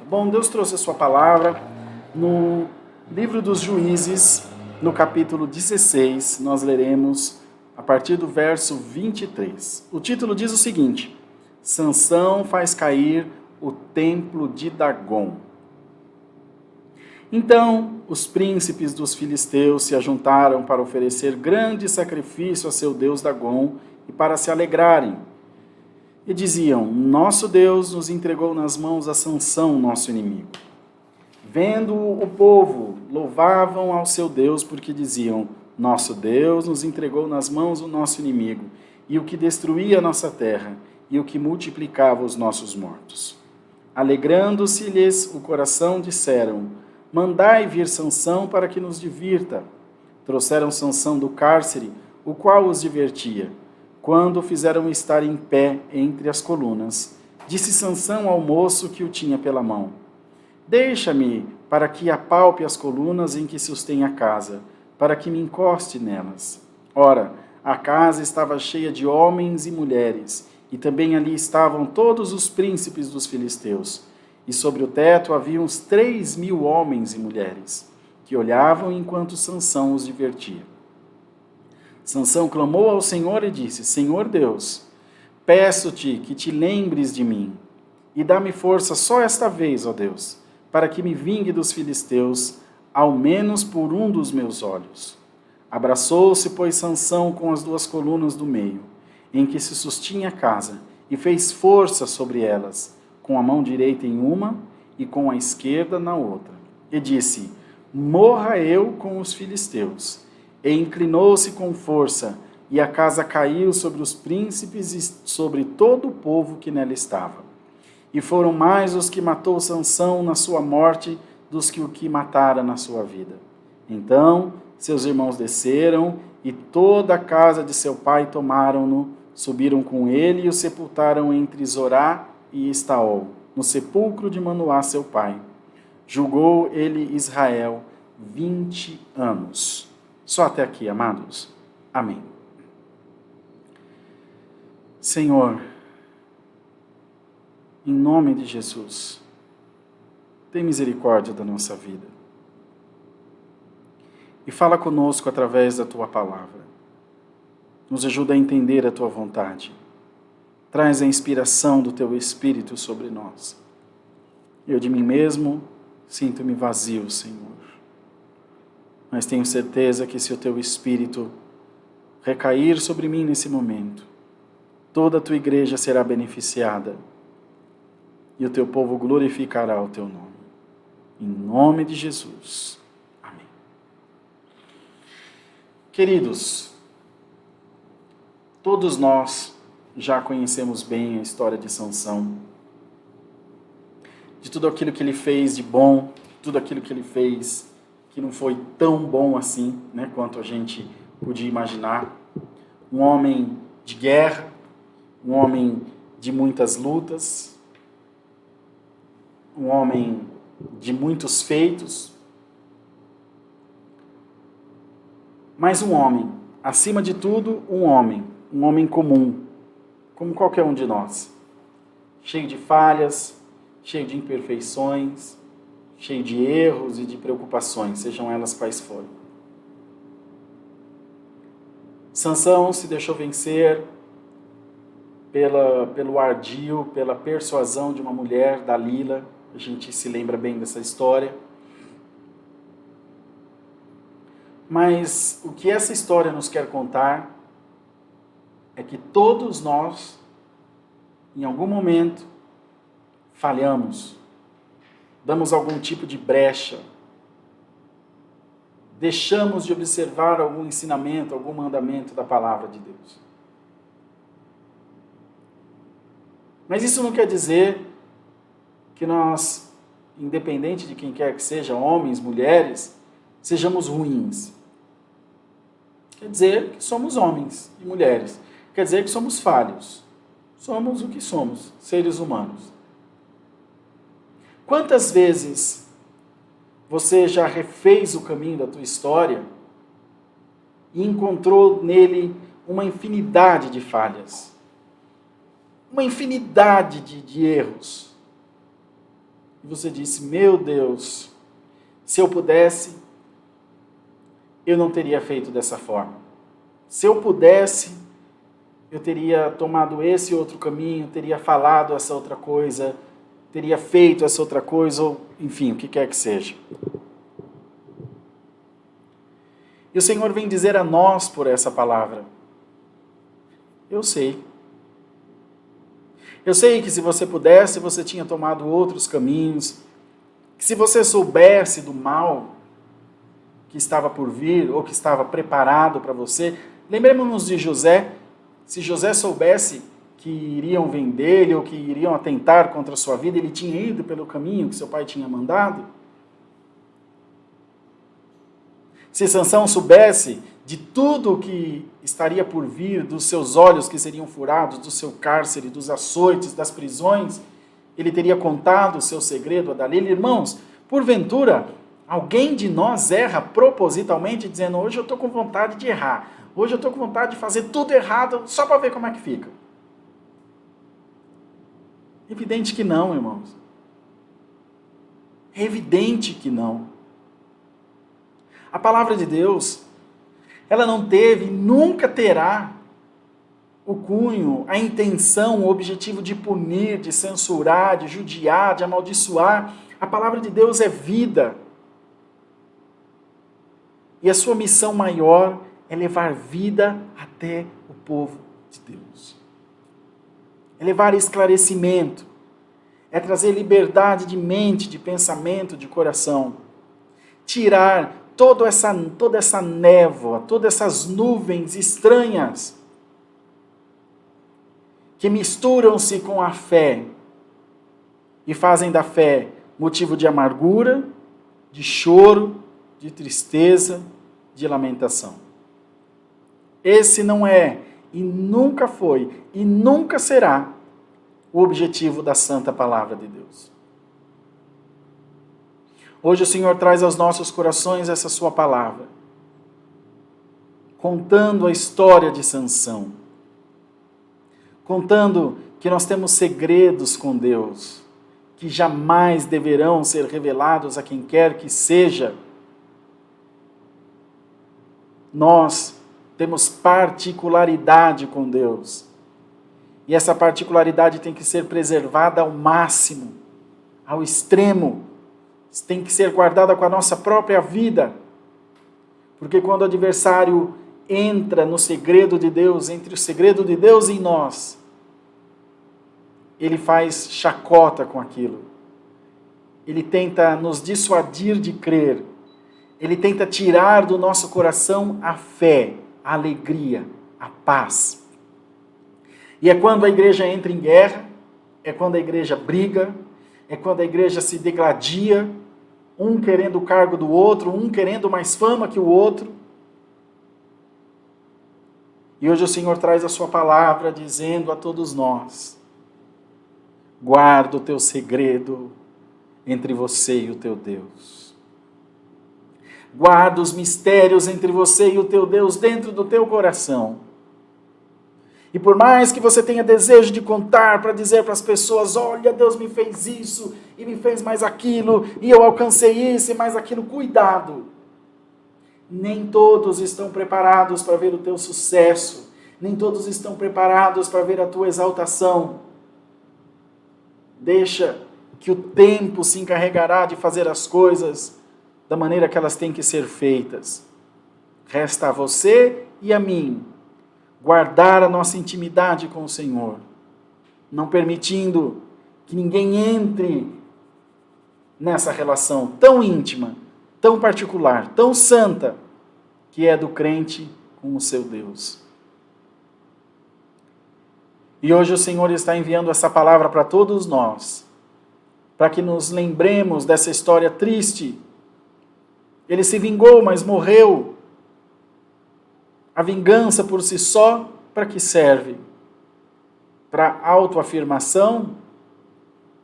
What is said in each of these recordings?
Bom, Deus trouxe a sua palavra no livro dos Juízes, no capítulo 16, nós leremos a partir do verso 23. O título diz o seguinte: Sansão faz cair o templo de Dagom. Então, os príncipes dos filisteus se ajuntaram para oferecer grande sacrifício a seu deus Dagom e para se alegrarem. E diziam: nosso Deus nos entregou nas mãos a Sansão, nosso inimigo. Vendo o povo, louvavam ao seu Deus, porque diziam: nosso Deus nos entregou nas mãos o nosso inimigo, e o que destruía a nossa terra, e o que multiplicava os nossos mortos. Alegrando-se-lhes o coração, disseram: mandai vir Sansão para que nos divirta. Trouxeram Sansão do cárcere, o qual os divertia. Quando o fizeram estar em pé entre as colunas, disse Sansão ao moço que o tinha pela mão: deixa-me para que apalpe as colunas em que sustém a casa, para que me encoste nelas. Ora, a casa estava cheia de homens e mulheres, e também ali estavam todos os príncipes dos filisteus. E sobre o teto havia uns 3.000 homens e mulheres, que olhavam enquanto Sansão os divertia. Sansão clamou ao Senhor e disse: Senhor Deus, peço-te que te lembres de mim, e dá-me força só esta vez, ó Deus, para que me vingue dos filisteus, ao menos por um dos meus olhos. Abraçou-se, pois, Sansão com as duas colunas do meio, em que se sustinha a casa, e fez força sobre elas, com a mão direita em uma e com a esquerda na outra. E disse: morra eu com os filisteus. E inclinou-se com força, e a casa caiu sobre os príncipes e sobre todo o povo que nela estava. E foram mais os que matou Sansão na sua morte dos que o que matara na sua vida. Então seus irmãos desceram, e toda a casa de seu pai tomaram-no, subiram com ele e o sepultaram entre Zorá e Estaol, no sepulcro de Manoá, seu pai. Julgou ele Israel 20 anos. Só até aqui, amados. Amém. Senhor, em nome de Jesus, tem misericórdia da nossa vida. E fala conosco através da Tua palavra. Nos ajuda a entender a Tua vontade. Traz a inspiração do Teu Espírito sobre nós. Eu de mim mesmo sinto-me vazio, Senhor. Mas tenho certeza que se o Teu Espírito recair sobre mim nesse momento, toda a Tua igreja será beneficiada e o Teu povo glorificará o Teu nome. Em nome de Jesus. Amém. Queridos, todos nós já conhecemos bem a história de Sansão, de tudo aquilo que ele fez de bom, tudo aquilo que ele fez que não foi tão bom assim, né, quanto a gente podia imaginar. Um homem de guerra, um homem de muitas lutas, um homem de muitos feitos, mas um homem, acima de tudo, um homem comum, como qualquer um de nós, cheio de falhas, cheio de imperfeições, cheio de erros e de preocupações, sejam elas quais forem. Sansão se deixou vencer pelo ardil, pela persuasão de uma mulher, Dalila. A gente se lembra bem dessa história. Mas o que essa história nos quer contar é que todos nós, em algum momento, falhamos, damos algum tipo de brecha, deixamos de observar algum ensinamento, algum mandamento da palavra de Deus. Mas isso não quer dizer que nós, independente de quem quer que seja, homens, mulheres, sejamos ruins. Quer dizer que somos homens e mulheres. Quer dizer que somos falhos. Somos o que somos, seres humanos. Quantas vezes você já refez o caminho da tua história e encontrou nele uma infinidade de falhas, uma infinidade de erros? e você disse: meu Deus, se eu pudesse, eu não teria feito dessa forma. Se eu pudesse, eu teria tomado esse outro caminho, teria falado essa outra coisa, teria feito essa outra coisa, ou enfim, o que quer que seja. E o Senhor vem dizer a nós por essa palavra: eu sei. Eu sei que se você pudesse, você tinha tomado outros caminhos, que se você soubesse do mal que estava por vir, ou que estava preparado para você, lembremos-nos de José. Se José soubesse que iriam vender-lhe ou que iriam atentar contra a sua vida, ele tinha ido pelo caminho que seu pai tinha mandado. Se Sansão soubesse de tudo o que estaria por vir, dos seus olhos que seriam furados, do seu cárcere, dos açoites, das prisões, ele teria contado o seu segredo a Dalila. Irmãos, porventura, alguém de nós erra propositalmente, dizendo: hoje eu estou com vontade de errar, hoje eu estou com vontade de fazer tudo errado, só para ver como é que fica? Evidente que não, irmãos. É evidente que não. A palavra de Deus, ela não teve, nunca terá o cunho, a intenção, o objetivo de punir, de censurar, de judiar, de amaldiçoar. A palavra de Deus é vida. E a sua missão maior é levar vida até o povo de Deus. É levar esclarecimento, é trazer liberdade de mente, de pensamento, de coração. Tirar toda essa névoa, todas essas nuvens estranhas que misturam-se com a fé e fazem da fé motivo de amargura, de choro, de tristeza, de lamentação. Esse não é, e nunca foi, e nunca será o objetivo da santa palavra de Deus. Hoje o Senhor traz aos nossos corações essa sua palavra, contando a história de Sansão, contando que nós temos segredos com Deus, que jamais deverão ser revelados a quem quer que seja. Nós temos particularidade com Deus, e essa particularidade tem que ser preservada ao máximo, ao extremo, tem que ser guardada com a nossa própria vida, porque quando o adversário entra no segredo de Deus, entre o segredo de Deus e nós, ele faz chacota com aquilo, ele tenta nos dissuadir de crer, ele tenta tirar do nosso coração a fé, a alegria, a paz. E é quando a igreja entra em guerra, é quando a igreja briga, é quando a igreja se degladia, um querendo o cargo do outro, um querendo mais fama que o outro. E hoje o Senhor traz a sua palavra dizendo a todos nós: guarda o teu segredo entre você e o teu Deus. Guarda os mistérios entre você e o teu Deus dentro do teu coração. E por mais que você tenha desejo de contar para dizer para as pessoas: olha, Deus me fez isso, e me fez mais aquilo, e eu alcancei isso e mais aquilo, cuidado. Nem todos estão preparados para ver o teu sucesso, nem todos estão preparados para ver a tua exaltação. Deixa que o tempo se encarregará de fazer as coisas da maneira que elas têm que ser feitas. Resta a você e a mim guardar a nossa intimidade com o Senhor, não permitindo que ninguém entre nessa relação tão íntima, tão particular, tão santa, que é do crente com o seu Deus. E hoje o Senhor está enviando essa palavra para todos nós, para que nos lembremos dessa história triste. Ele se vingou, mas morreu. A vingança por si só, para que serve? Para autoafirmação?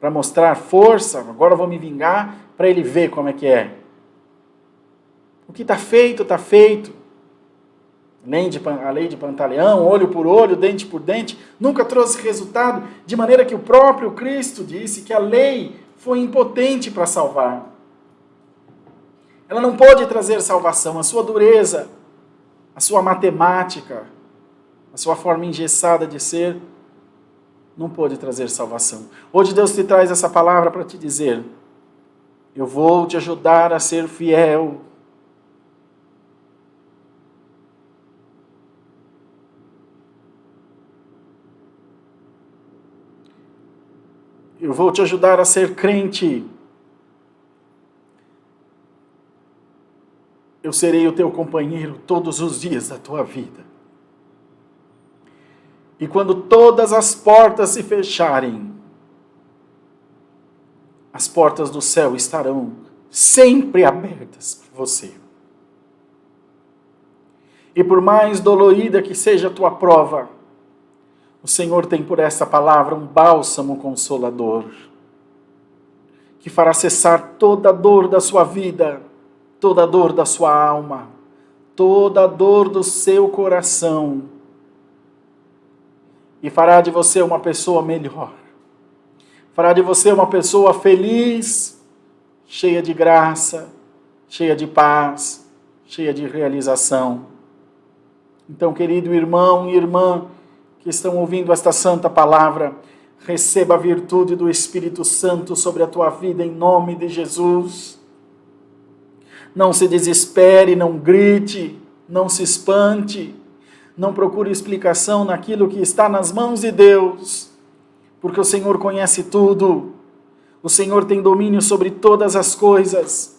Para mostrar força? Agora eu vou me vingar, para ele ver como é que é. O que está feito, está feito. A lei de Pantaleão, olho por olho, dente por dente, nunca trouxe resultado, de maneira que o próprio Cristo disse que a lei foi impotente para salvar. Ela não pôde trazer salvação. A sua dureza, a sua matemática, a sua forma engessada de ser, não pôde trazer salvação. Hoje Deus te traz essa palavra para te dizer: eu vou te ajudar a ser fiel. Eu vou te ajudar a ser crente. Eu serei o teu companheiro todos os dias da tua vida. E quando todas as portas se fecharem, as portas do céu estarão sempre abertas para você. E por mais dolorida que seja a tua prova, o Senhor tem por essa palavra um bálsamo consolador, que fará cessar toda a dor da sua vida, toda a dor da sua alma, toda a dor do seu coração, e fará de você uma pessoa melhor, fará de você uma pessoa feliz, cheia de graça, cheia de paz, cheia de realização. Então, querido irmão e irmã que estão ouvindo esta santa palavra, receba a virtude do Espírito Santo sobre a tua vida em nome de Jesus. Não se desespere, não grite, não se espante, não procure explicação naquilo que está nas mãos de Deus, porque o Senhor conhece tudo, o Senhor tem domínio sobre todas as coisas.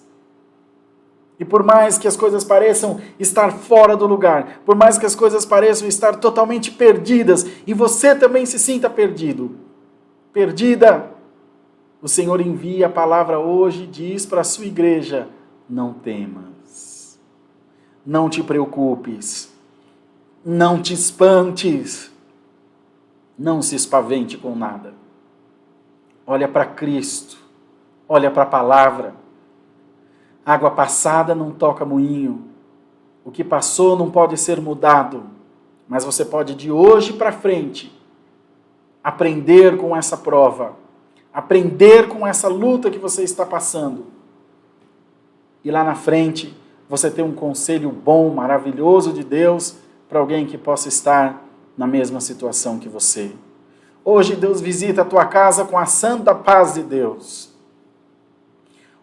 E por mais que as coisas pareçam estar fora do lugar, por mais que as coisas pareçam estar totalmente perdidas, e você também se sinta perdido, perdida, o Senhor envia a palavra hoje e diz para a sua igreja: não temas, não te preocupes, não te espantes, não se espavente com nada. Olha para Cristo, olha para a palavra. Água passada não toca moinho. O que passou não pode ser mudado. Mas você pode, de hoje para frente, aprender com essa prova. Aprender com essa luta que você está passando. E lá na frente, você tem um conselho bom, maravilhoso de Deus para alguém que possa estar na mesma situação que você. Hoje Deus visita a tua casa com a santa paz de Deus.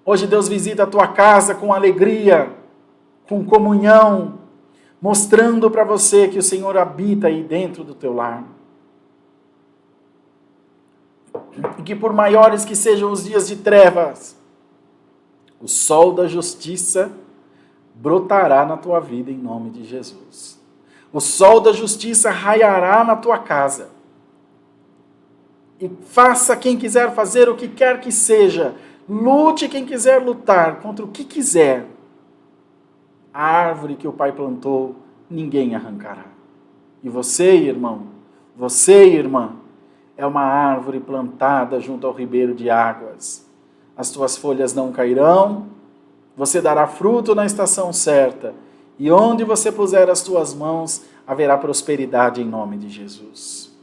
Hoje Deus visita a tua casa com alegria, com comunhão, mostrando para você que o Senhor habita aí dentro do teu lar. E que por maiores que sejam os dias de trevas, o sol da justiça brotará na tua vida em nome de Jesus. O sol da justiça raiará na tua casa. E faça quem quiser fazer o que quer que seja, lute quem quiser lutar contra o que quiser. A árvore que o Pai plantou, ninguém arrancará. E você, irmão, você, irmã, é uma árvore plantada junto ao ribeiro de águas. As tuas folhas não cairão, você dará fruto na estação certa, e onde você puser as tuas mãos, haverá prosperidade em nome de Jesus.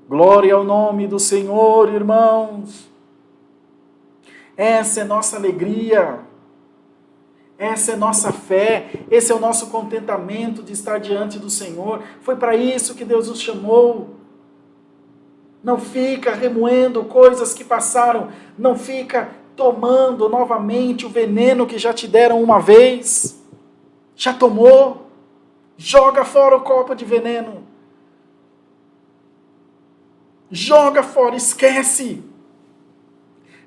Glória ao nome do Senhor, irmãos. Essa é nossa alegria, essa é nossa fé, esse é o nosso contentamento de estar diante do Senhor. Foi para isso que Deus nos chamou. Não fica remoendo coisas que passaram, não fica tomando novamente o veneno que já te deram uma vez. Já tomou? Joga fora o copo de veneno. Joga fora, esquece.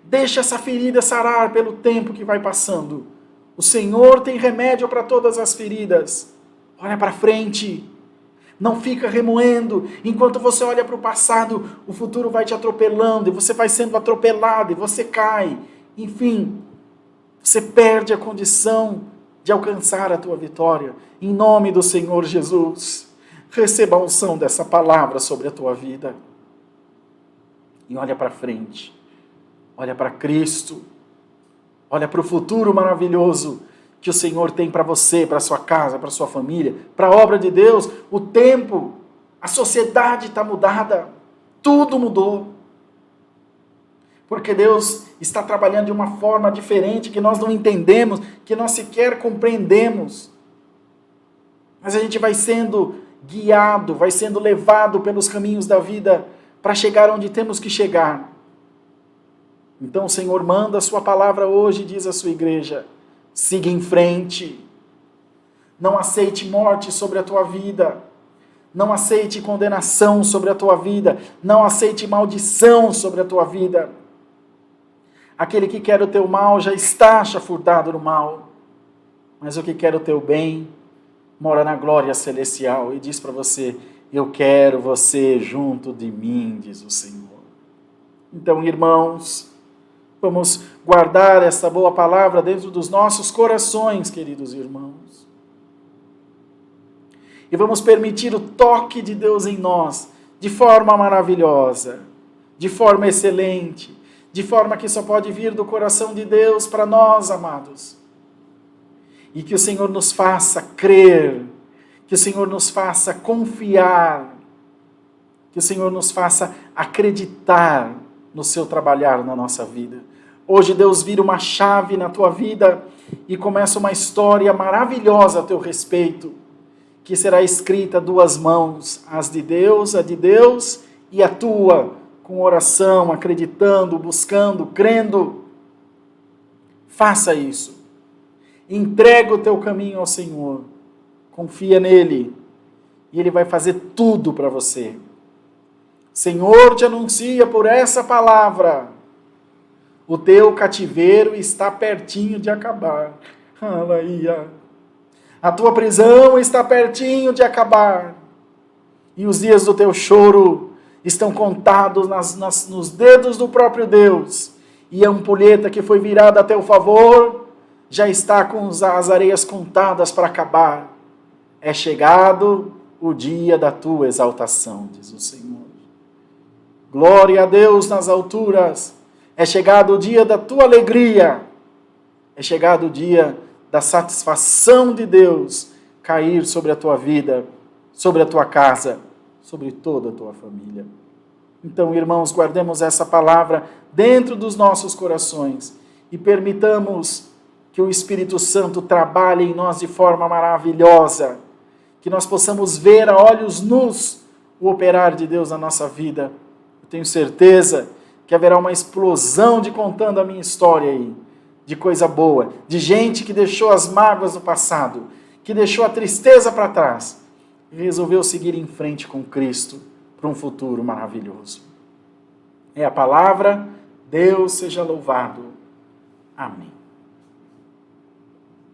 Deixa essa ferida sarar pelo tempo que vai passando. O Senhor tem remédio para todas as feridas. Olha para frente. Não fica remoendo. Enquanto você olha para o passado, o futuro vai te atropelando, e você vai sendo atropelado, e você cai. Enfim, você perde a condição de alcançar a tua vitória. Em nome do Senhor Jesus, receba a unção dessa palavra sobre a tua vida. E olha para frente. Olha para Cristo, olha para o futuro maravilhoso que o Senhor tem para você, para a sua casa, para a sua família, para a obra de Deus. O tempo, a sociedade está mudada, tudo mudou. Porque Deus está trabalhando de uma forma diferente, que nós não entendemos, que nós sequer compreendemos. Mas a gente vai sendo guiado, vai sendo levado pelos caminhos da vida para chegar onde temos que chegar. Então o Senhor manda a sua palavra hoje, diz à sua igreja: siga em frente. Não aceite morte sobre a tua vida. Não aceite condenação sobre a tua vida. Não aceite maldição sobre a tua vida. Aquele que quer o teu mal já está chafurdado no mal. Mas o que quer o teu bem mora na glória celestial e diz para você: eu quero você junto de mim, diz o Senhor. Então, irmãos, vamos guardar essa boa palavra dentro dos nossos corações, queridos irmãos. E vamos permitir o toque de Deus em nós, de forma maravilhosa, de forma excelente, de forma que só pode vir do coração de Deus para nós, amados. E que o Senhor nos faça crer, que o Senhor nos faça confiar, que o Senhor nos faça acreditar no seu trabalhar na nossa vida. Hoje Deus vira uma chave na tua vida e começa uma história maravilhosa a teu respeito, que será escrita a duas mãos, a de Deus e a tua, com oração, acreditando, buscando, crendo. Faça isso. Entrega o teu caminho ao Senhor. Confia nele. E ele vai fazer tudo para você. Senhor te anuncia por essa palavra: o teu cativeiro está pertinho de acabar. Aleluia. A tua prisão está pertinho de acabar. E os dias do teu choro estão contados nos dedos do próprio Deus. E a ampulheta que foi virada a teu favor já está com as areias contadas para acabar. É chegado o dia da tua exaltação, diz o Senhor. Glória a Deus nas alturas. É chegado o dia da tua alegria. É chegado o dia da satisfação de Deus cair sobre a tua vida, sobre a tua casa, sobre toda a tua família. Então, irmãos, guardemos essa palavra dentro dos nossos corações e permitamos que o Espírito Santo trabalhe em nós de forma maravilhosa, que nós possamos ver a olhos nus o operar de Deus na nossa vida. Eu tenho certeza que haverá uma explosão de contando a minha história aí, de coisa boa, de gente que deixou as mágoas do passado, que deixou a tristeza para trás e resolveu seguir em frente com Cristo para um futuro maravilhoso. É a palavra. Deus seja louvado. Amém.